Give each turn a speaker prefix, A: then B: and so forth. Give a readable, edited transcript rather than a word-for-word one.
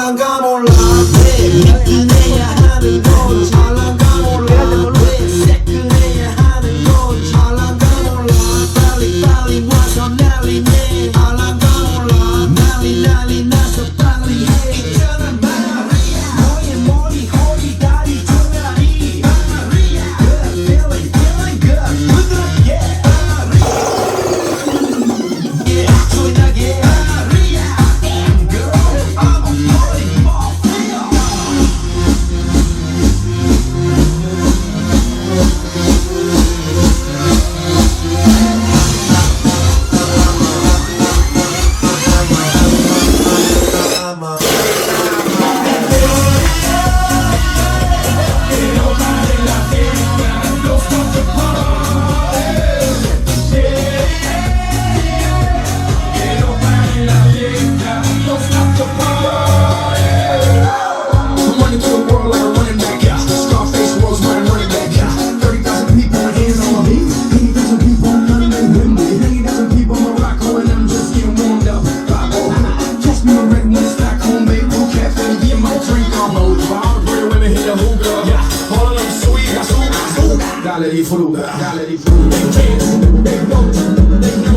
A: 잘난가 몰라 왜 미끈해야 하는 건지 잘난가 몰라 왜 새끈해야 하는 건지 잘난가 몰라 빨리 와서 난리네 잘난가 몰라 난리 나서 빨리 해 있잖아 마리아 너의 머리 허리 다리 종아리 마리아 good feeling good 부드럽게 yeah 조인하게 마리아 damn girl I'm a party mafia
B: Running through the world like a running back, yeah. Scarface was running back, yeah. 30,000 people hands on me. 80,000 people running with me. 90,000 people Morocco and I'm just getting warmed up. Catch me in red when it's back home, baby. Cafe, get my drink on mode. All the pretty women hit the hookah, yeah. All of them sweet, I suga. Dale di fruga, they dance, they don't, they